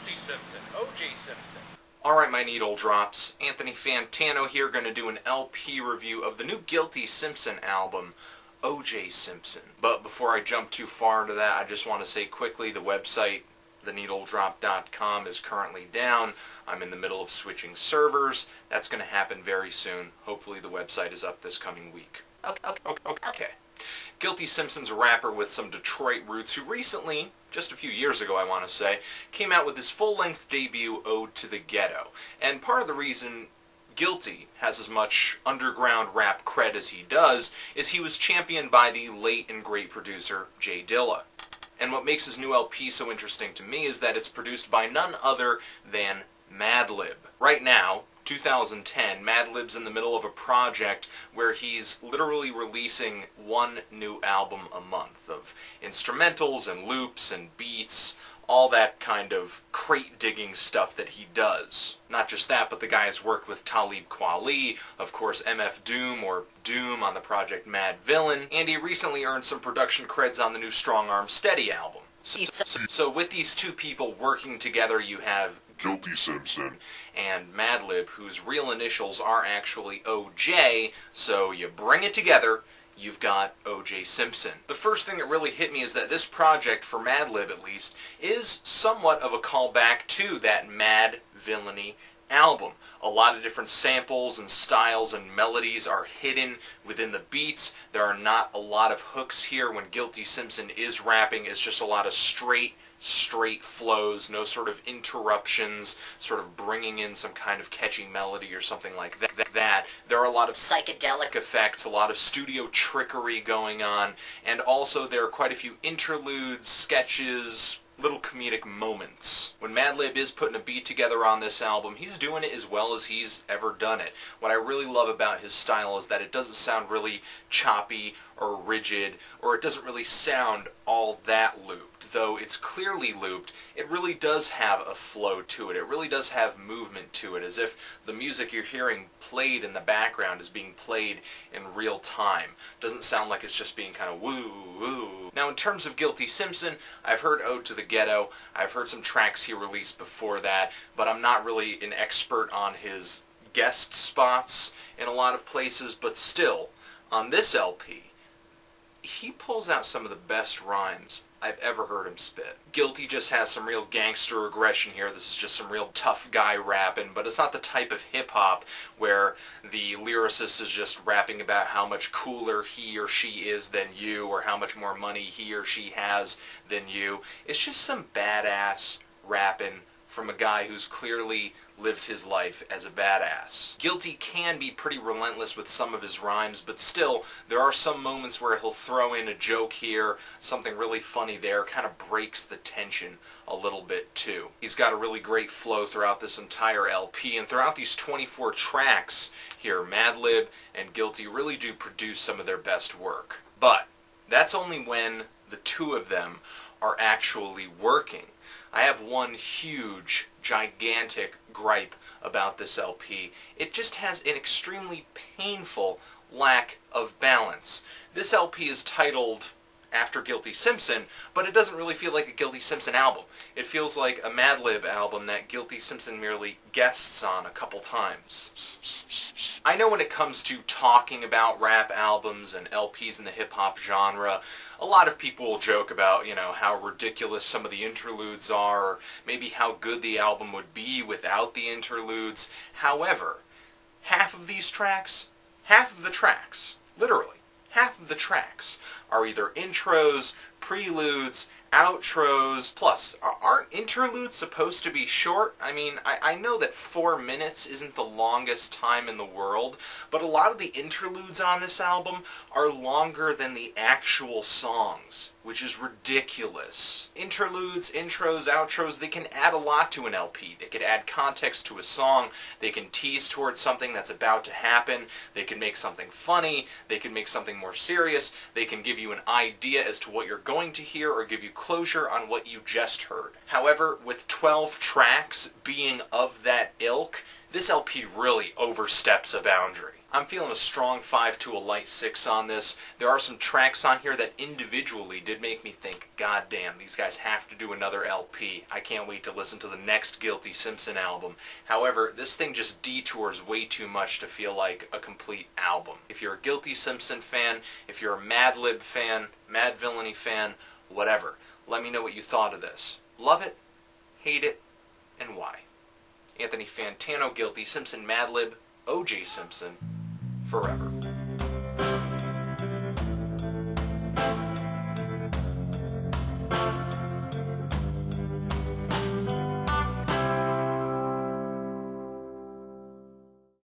Guilty Simpson, O.J. Simpson. Alright, my needle drops. Anthony Fantano here, going to do an LP review of the new Guilty Simpson album, O.J. Simpson. But before I jump too far into that, I just want to say quickly, the website, theneedledrop.com, is currently down. I'm in the middle of switching servers. That's going to happen very soon. Hopefully the website is up this coming week. Okay. Guilty Simpson's a rapper with some Detroit roots who recently, just a few years ago I want to say, came out with his full-length debut, Ode to the Ghetto. And part of the reason Guilty has as much underground rap cred as he does is he was championed by the late and great producer J Dilla. And what makes his new LP so interesting to me is that it's produced by none other than Madlib. Right now, 2010, Madlib's in the middle of a project where he's literally releasing one new album a month of instrumentals and loops and beats, all that kind of crate-digging stuff that he does. Not just that, but the guy's worked with Talib Kweli, of course MF Doom or Doom on the project Mad Villain, and he recently earned some production creds on the new Strong Arm Steady album. So with these two people working together, you have Guilty Simpson and Madlib, whose real initials are actually OJ, so you bring it together, you've got O.J. Simpson. The first thing that really hit me is that this project, for Madlib at least, is somewhat of a callback to that Mad Villainy album. A lot of different samples and styles and melodies are hidden within the beats. There are not a lot of hooks here. When Guilty Simpson is rapping, it's just a lot of straight flows, no sort of interruptions, sort of bringing in some kind of catchy melody or something like that. There are a lot of psychedelic effects, a lot of studio trickery going on, and also there are quite a few interludes, sketches, little comedic moments. When Madlib is putting a beat together on this album, he's doing it as well as he's ever done it. What I really love about his style is that it doesn't sound really choppy or rigid, or it doesn't really sound all that looped. Though it's clearly looped, it really does have a flow to it. It really does have movement to it, as if the music you're hearing played in the background is being played in real time. Doesn't sound like it's just being kind of woo-woo. Now, in terms of Guilty Simpson, I've heard Ode to the Ghetto. I've heard some tracks he released before that, but I'm not really an expert on his guest spots in a lot of places, but still, on this LP, he pulls out some of the best rhymes I've ever heard him spit. Guilty just has some real gangster aggression here. This is just some real tough guy rapping, but it's not the type of hip-hop where the lyricist is just rapping about how much cooler he or she is than you, or how much more money he or she has than you. It's just some badass rapping from a guy who's clearly lived his life as a badass. Guilty can be pretty relentless with some of his rhymes, but still, there are some moments where he'll throw in a joke here, something really funny there, kind of breaks the tension a little bit too. He's got a really great flow throughout this entire LP, and throughout these 24 tracks here, Madlib and Guilty really do produce some of their best work. But that's only when the two of them are actually working. I have one huge, gigantic gripe about this LP. It just has an extremely painful lack of balance. This LP is titled after Guilty Simpson, but it doesn't really feel like a Guilty Simpson album. It feels like a Madlib album that Guilty Simpson merely guests on a couple times. I know when it comes to talking about rap albums and LPs in the hip-hop genre, a lot of people will joke about, how ridiculous some of the interludes are, or maybe how good the album would be without the interludes. However, half of the tracks, literally, half of the tracks are either intros, preludes, outros. Plus, aren't interludes supposed to be short? I mean, I know that 4 minutes isn't the longest time in the world, but a lot of the interludes on this album are longer than the actual songs, which is ridiculous. Interludes, intros, outros, they can add a lot to an LP. They could add context to a song, they can tease towards something that's about to happen, they can make something funny, they can make something more serious, they can give you an idea as to what you're going to hear, or give you closure on what you just heard. However, with 12 tracks being of that ilk, this LP really oversteps a boundary. I'm feeling a strong 5 to a light 6 on this. There are some tracks on here that individually did make me think, God damn, these guys have to do another LP. I can't wait to listen to the next Guilty Simpson album. However, this thing just detours way too much to feel like a complete album. If you're a Guilty Simpson fan, if you're a Madlib fan, Mad Villainy fan, whatever, let me know what you thought of this. Love it, hate it, and why. Anthony Fantano, Guilty Simpson, Madlib, O.J. Simpson, forever.